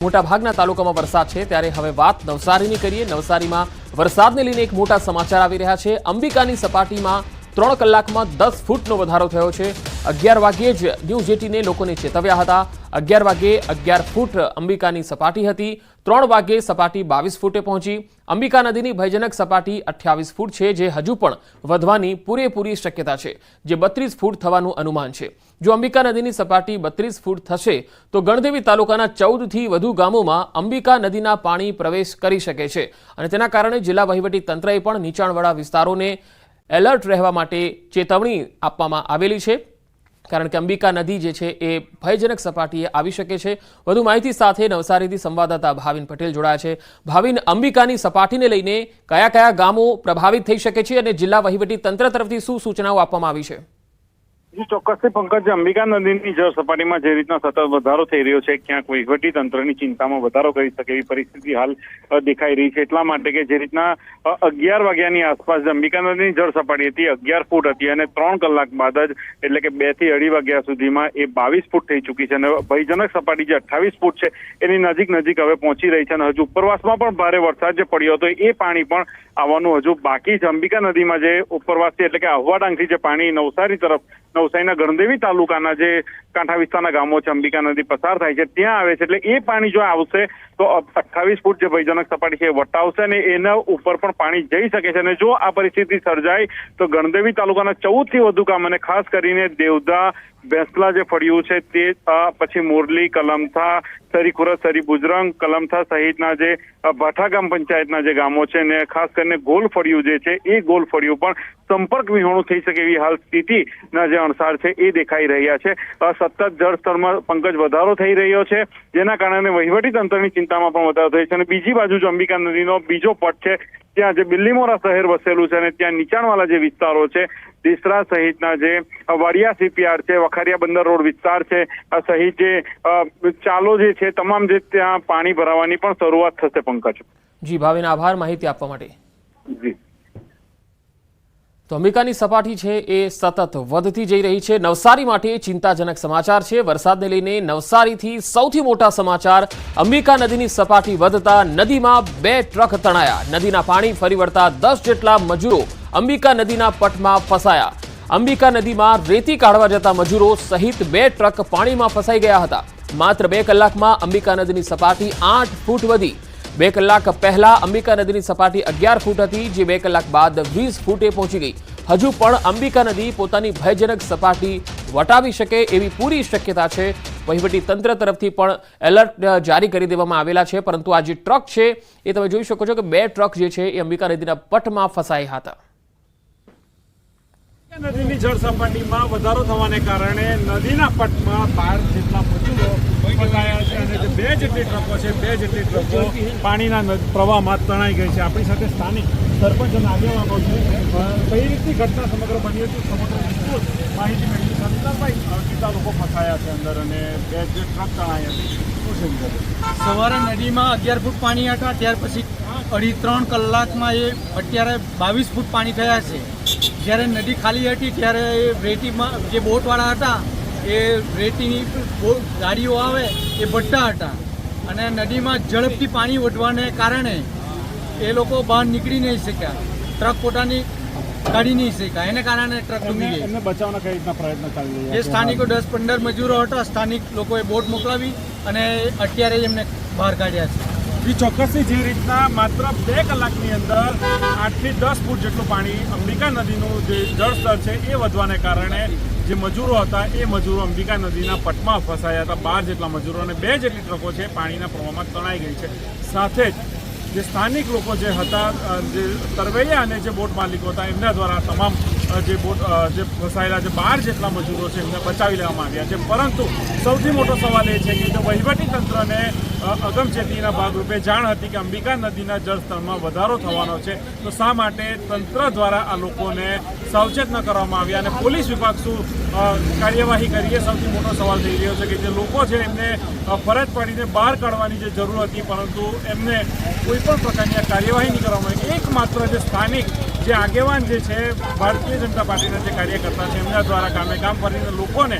મોટાભાગના તાલુકામાં વરસાદ છે ત્યારે હવે વાત નવસારીની કરીએ। નવસારીમાં વરસાદને લઈને એક મોટા સમાચાર આવી રહ્યા છે। અંબિકાની સપાટીમાં 3 કલાકમાં 10 ફૂટનો વધારો થયો છે। 11 વાગ્યે જ ન્યૂ જેટીને લોકોને ચેતવ્યા હતા। 11 વાગ્યે 11 ફૂટ અંબિકાની સપાટી હતી। 3 વાગ્યે સપાટી 22 ફૂટે પહોંચી। અંબિકા નદીની ભયજનક સપાટી 28 ફૂટ છે, જે હજુ પણ વધવાની પૂરેપૂરી શક્યતા છે, જે 32 ફૂટ થવાનું અનુમાન છે। જો અંબિકા નદીની સપાટી 32 ફૂટ થશે તો ગણદેવી તાલુકાના 14 થી વધુ ગામોમાં અંબિકા નદીના પાણી પ્રવેશ કરી શકે છે અને તેના કારણે જિલ્લા વહીવટી તંત્રએ પણ નીચાણવાળા વિસ્તારોને એલર્ટ રહેવા માટે ચેતવણી આપવામાં આવેલી છે, કારણ કે અંબિકા નદી જે છે એ ભયજનક સપાટીએ આવી શકે છે। વધુ માહિતી સાથે નવસારીથી સંવાદદાતા ભાવિન પટેલ જોડાયા છે। ભાવિન, અંબિકાની સપાટીને લઈને કયા કયા ગામો પ્રભાવિત થઈ શકે છે અને જિલ્લા વહીવટી તંત્ર તરફથી શું સૂચનાઓ આપવામાં આવી છે? ચોક્કસથી પંકજ, અંબિકા નદીની જળ સપાટીમાં જે રીતના સતત વધારો થઈ રહ્યો છે, ક્યાંક વહીવટી તંત્રની ચિંતામાં વધારો કરી શકે એવી પરિસ્થિતિ હાલ દેખાઈ રહી છે। એટલા માટે કે જે રીતના 11 વાગ્યાની આસપાસ અંબિકા નદીની જળ સપાટી હતી 11 ફૂટ હતી અને 3 કલાક બાદ જ એટલે કે 2 થી 2.5 વાગ્યા સુધીમાં એ 22 ફૂટ થઈ ચૂકી છે અને ભયજનક સપાટી જે 28 ફૂટ છે એની નજીક હવે પહોંચી રહી છે અને હજુ ઉપરવાસમાં પણ ભારે વરસાદ જે પડ્યો હતો એ પાણી પણ આવવાનું હજુ બાકી છે। અંબિકા નદીમાં જે ઉપરવાસથી એટલે કે આહવા ડાંગથી જે પાણી નવસારી તરફ નવસારીના ગણદેવી તાલુકાના જે કાંઠા વિસ્તારના ગામો છે, અંબિકા નદી પસાર થાય છે ત્યાં આવે છે, એટલે એ પાણી જો આવશે તો 28 ફૂટ જે ભયજનક સપાટી છે એ વટાવશે અને એના ઉપર પણ પાણી જઈ શકે છે અને જો આ પરિસ્થિતિ સર્જાય તો ગણદેવી તાલુકાના 14 થી વધુ ગામ અને ખાસ કરીને દેવધા, ભેંસલા જે ફળિયું છે તે પછી મોરલી, કલમથા, સરીખુરદ, સરી બુજરંગ, કલમથા સહિતના જે ભાઠા ગામ પંચાયતના જે ગામો છે ને ખાસ કરીને ગોલ ફળિયું જે છે એ ગોલ ફળિયું પણ સંપર્ક વિહોણું થઈ શકે એવી હાલ સ્થિતિના જે અણસાર છે એ દેખાઈ રહ્યા છે। સતત જળસ્તરમાં પંકજ વધારો થઈ રહ્યો છે, જેના કારણે વહીવટી તંત્રની ચિંતામાં પણ વધારો થયો છે અને બીજી બાજુ જો અંબિકા નદીનો બીજો પટ છે ત્યાં જે બિલ્લીમોરા શહેર વસેલું છે અને ત્યાં નીચાણવાળા જે વિસ્તારો છે, દેસરા સહિતના જે વાડિયા સીપીઆર છે, વખારિયા બંદર રોડ વિસ્તાર છે સહિત જે ચાલો જે છે તમામ જે ત્યાં પાણી ભરાવાની પણ શરૂઆત થશે। પંકજ જી ભાવિન, આભાર માહિતી આપવા માટે। જી તો અંબિકાની સપાટી છે એ સતત વધતી જઈ રહી છે। નવસારી માટે ચિંતાજનક સમાચાર છે। વરસાદને લઈને નવસારીથી સૌથી મોટા સમાચાર, અંબિકા નદીની સપાટી વધતા નદીમાં 2 ટ્રક તણાયા। નદીના પાણી ફરી વળતા 10 જેટલા મજૂરો અંબિકા નદીના પટમાં ફસાયા। અંબિકા નદીમાં રેતી કાઢવા જતા મજૂરો સહિત 2 ટ્રક પાણીમાં ફસાઈ ગયા હતા। માત્ર 2 કલાકમાં અંબિકા નદીની સપાટી 8 ફૂટ વધી। 2 કલાક પહેલા અંબિકા નદીની સપાટી 11 ફૂટ હતી, જે 2 કલાક બાદ 20 ફૂટે પહોંચી ગઈ। હજુ પણ અંબિકા નદી પોતાની ભયજનક સપાટી વટાવી શકે એવી પૂરી શક્યતા છે। વહીવટી તંત્ર તરફથી પણ એલર્ટ જારી કરી દેવામાં આવેલા છે, પરંતુ આ જે ટ્રક છે એ તમે જોઈ શકો છો કે 2 ટ્રક જે છે એ અંબિકા નદીના પટમાં ફસાયા હતા। નદીની જળ સપાટીમાં વધારો થવાને કારણે નદીના પટમાં 12 જેટલા મજૂરો ફસાયા છે અને જે 2 જેટલી ટ્રકો છે 2 જેટલી ટ્રકો પાણીના પ્રવાહમાં તણાઈ ગઈ છે। આપણી સાથે સ્થાનિક સરપંચ અને આગેવાનો છે, કઈ રીતની ઘટના સમગ્ર બની હતી સમગ્ર વિસ્તૃત માહિતી મેળવી। સંતરભાઈ, કેટલા લોકો ફસાયા છે અંદર અને 2 જે ટ્રક તણાઈ હતી શું છે? સવારે નદીમાં 11 ફૂટ પાણી હતા, ત્યાર પછી 2.5-3 કલાકમાં એ અત્યારે 22 ફૂટ પાણી થયા છે। જ્યારે નદી ખાલી હતી ત્યારે એ રેતીમાં જે બોટવાળા હતા એ રેતીની ગાડીઓ આવે એ ભટ્ટા હતા અને નદીમાં ઝડપથી પાણી વધવાને કારણે એ લોકો બહાર નીકળી નહીં શક્યા, ટ્રક પોતાની કાઢી નહીં શક્યા, એને કારણે ટ્રક ડૂબી ગઈ। એમને બચાવવાના કઈ રીતના પ્રયત્ન ચાલી રહ્યા છે? જે સ્થાનિકો 10-15 મજૂરો હતા, સ્થાનિક લોકોએ બોટ મોકલાવી અને અત્યારે એમને બહાર કાઢ્યા છે। એ ચોક્કસથી જે રીતના માત્ર 2 કલાકની અંદર 8 થી 10 ફૂટ જેટલું પાણી અંબિકા નદીનું જે જળસ્તર છે એ વધવાને કારણે જે મજૂરો હતા એ મજૂરો અંબિકા નદીના પટમાં ફસાયા હતા। 12 જેટલા મજૂરો અને 2 જેટલી ટ્રકો છે પાણીના પ્રવાહમાં તણાઈ ગઈ છે। સાથે જ જે સ્થાનિક લોકો જે હતા, જે તરવૈયા અને જે બોટ માલિકો હતા એમના દ્વારા તમામ જે ફસાયેલા જે 12 જેટલા મજૂરો છે એમને બચાવી લેવામાં આવ્યા છે। પરંતુ સૌથી મોટો સવાલ એ છે કે જો વહીવટી તંત્રને અગમચેતીના ભાગરૂપે જાણ હતી કે અંબિકા નદીના જળસ્તરમાં વધારો થવાનો છે, તો શા માટે તંત્ર દ્વારા આ લોકોને સાવચેત ન કરવામાં આવ્યા અને પોલીસ વિભાગ શું કાર્યવાહી કરીએ સૌથી મોટો સવાલ થઈ રહ્યો છે કે જે લોકો છે એમને ફરજ પડીને બહાર કાઢવાની જે જરૂર હતી પરંતુ એમને કોઈ પણ પ્રકારની કાર્યવાહી નહીં કરવામાં આવી। એકમાત્ર જે સ્થાનિક જે આગેવાન જે છે ભારતીય જનતા પાર્ટીના જે કાર્યકર્તા છે એમના દ્વારા ગામે ગામ ફરીને લોકોને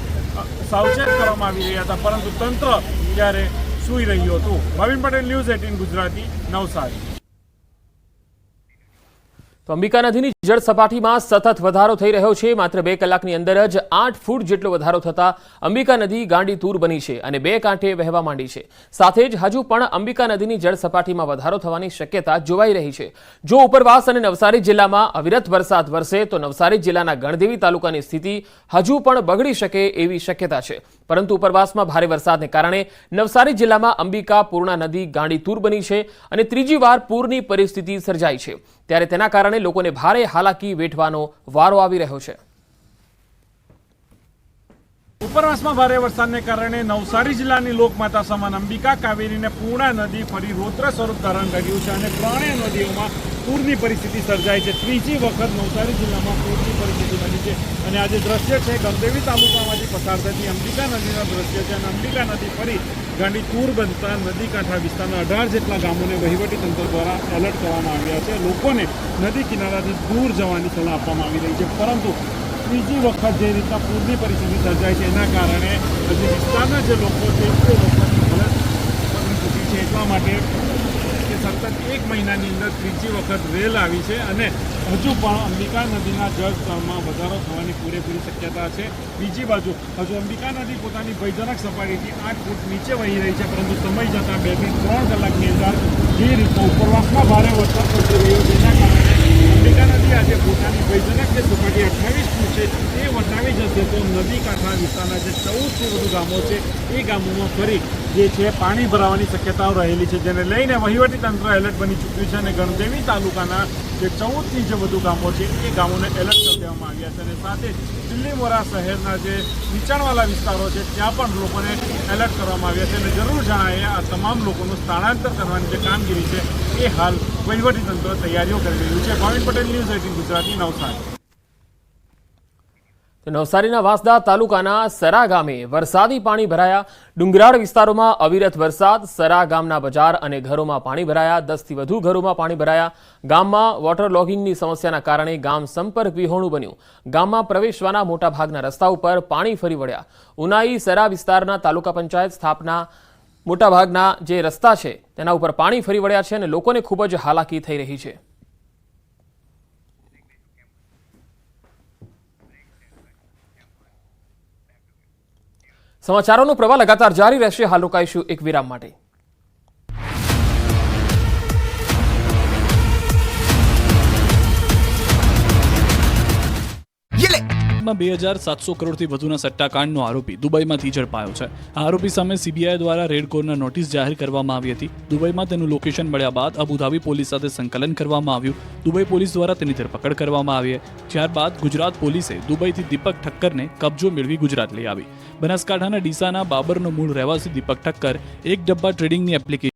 સાવચેત કરવામાં આવી રહ્યા હતા, પરંતુ તંત્ર જ્યારે સૂઈ રહ્યું હતું. ભાવિન પટેલ, ન્યૂઝ 18 ગુજરાતી, નવસારી. તો અંબિકા નદીની જળ સપાટીમાં સતત વધારો થઈ રહ્યો છે. માત્ર 2 કલાકની અંદર જ 8 ફૂટ જેટલો વધારો થતા અંબિકા નદી ગાંડીતૂર બની છે અને 2 કાંઠે વહેવા માંડી છે. સાથે જ હજુ પણ અંબિકા નદીની જળ સપાટીમાં વધારો થવાની શક્યતા જોવાઈ રહી છે. જો ઉપરવાસ અને નવસારી જિલ્લામાં અવિરત વરસાદ વરસે તો નવસારી જિલ્લાના ગણદેવી તાલુકાની સ્થિતિ હજુ પણ બગડી શકે એવી શક્યતા છે. પરંતુ ઉપરવાસમાં ભારે વરસાદને કારણે નવસારી જિલ્લામાં અંબિકા પૂર્ણા નદી ગાંડીતૂર બની છે અને ત્રીજી વાર પૂરની પરિસ્થિતિ સર્જાઈ છે. ત્યારે તેના કારણે લોકોને ભારે હાલાકી વેઠવાનો વારો આવી રહ્યો છે. ઉપરવાસમાં ભારે વરસાદને કારણે નવસારી જિલ્લાની લોકમાતા સમાન અંબિકા કાવેરીને પૂર્ણા નદી ફરી રૌદ્ર સ્વરૂપ ધારણ કર્યું છે અને ત્રણેય નદીઓમાં પૂરની પરિસ્થિતિ સર્જાઈ છે. ત્રીજી વખત નવસારી જિલ્લામાં પૂરની પરિસ્થિતિ બની છે અને આજે દ્રશ્ય છે ગણદેવી તાલુકામાંથી પસાર થતી અંબિકા નદીના દ્રશ્ય છે અને અંબિકા નદી ફરી ગાંડીતૂર બનતા નદી કાંઠા વિસ્તારના 18 જેટલા ગામોને વહીવટીતંત્ર દ્વારા એલર્ટ કરવામાં આવ્યા છે. લોકોને નદી કિનારાથી દૂર જવાની સલાહ આપવામાં આવી રહી છે. પરંતુ ત્રીજી વખત જે રીતના પૂરની પરિસ્થિતિ સર્જાય છે એના કારણે જે વિસ્તારના જે લોકો છે એ લોકોની હાલત બગડી ચૂકી છે. એટલા માટે કે સતત 1 મહિનાની અંદર ત્રીજી વખત રેલ આવી છે અને હજુ પણ અંબિકા નદીના જળસ્તરમાં વધારો થવાની પૂરેપૂરી શક્યતા છે. બીજી બાજુ હજુ અંબિકા નદી પોતાની ભયજનક સપાટીથી 8 ફૂટ નીચે વહી રહી છે. પરંતુ સમય જતાં 2 થી 3 કલાકની અંદર જે રીતે ઉપરવાસમાં ભારે વરસાદ પડી રહ્યો છે એના કારણે અંબિકા નદી આજે પોતાની ભયજનક જે સપાટી 28 ફૂટ છે એ વટાવી જશે તો નદી કાંઠા વિસ્તારના જે 14થી વધુ ગામો છે એ ગામોમાં ફરી જે છે પાણી ભરાવાની શક્યતાઓ રહેલી છે, જેને લઈને વહીવટીતંત્ર એલર્ટ બની ચૂક્યું છે અને ગણદેવી તાલુકાના જે 14થી જે વધુ ગામો છે એ ગામોને એલર્ટ કરી દેવામાં આવ્યા છે અને સાથે જ દિલ્હીમોરા શહેરના જે નીચાણવાળા વિસ્તારો છે ત્યાં પણ લોકોને એલર્ટ કરવામાં આવ્યા છે અને જરૂર જણાય આ તમામ લોકોનું સ્થળાંતર કરવાની જે કામગીરી છે એ હાલ વહીવટીતંત્ર તૈયારીઓ કરી રહ્યું છે. ભાવિન પટેલ, ન્યૂઝ 18 ગુજરાતી, નવસારી. તો નવસારીના વાંસદા તાલુકાના સરા ગામે વરસાદી પાણી ભરાયા. ડુંગરાળ વિસ્તારોમાં અવિરત વરસાદ. સરા ગામના બજાર અને ઘરોમાં પાણી ભરાયા. 10 થી વધુ ઘરોમાં પાણી ભરાયા. ગામમાં વોટર લોગિંગની સમસ્યાના કારણે ગામ સંપર્ક વિહોણું બન્યું. ગામમાં પ્રવેશવાના મોટાભાગના રસ્તા ઉપર પાણી ફરી વળ્યા. ઉનાઈ સરા વિસ્તારના તાલુકા પંચાયત સ્થાપના મોટાભાગના જે રસ્તા છે તેના ઉપર પાણી ફરી વળ્યા છે અને લોકોને ખૂબ જ હાલાકી થઈ રહી છે. સમાચારોનો પ્રવાહ લગાતાર જારી રહેશે. હાલ રોકાઈશું એક વિરામ માટે. માં 2700 કરોડથી વધુના સટ્ટાકાંડનો આરોપી દુબઈમાંથી ઝડપાયો છે. આ આરોપી સામે સીબીઆઈ દ્વારા રેડ કોર્નર નોટિસ જાહેર કરવામાં આવી હતી. દુબઈમાં તેનું લોકેશન મળ્યા બાદ અબુધાબી પોલીસ સાથે સંકલન કરવામાં આવ્યું. દુબઈ પોલીસ દ્વારા તેની ધરપકડ કરવામાં આવી. ત્યારબાદ ગુજરાત પોલીસે દુબઈથી દીપક ઠક્કરને કબજો મેળવી ગુજરાત લઈ આવી. બનાસકાંઠાના ડીસાના બાબરનો મૂળ રહેવાસી દીપક ઠક્કર એક ડબ્બા ટ્રેડિંગની એપ્લિકેશન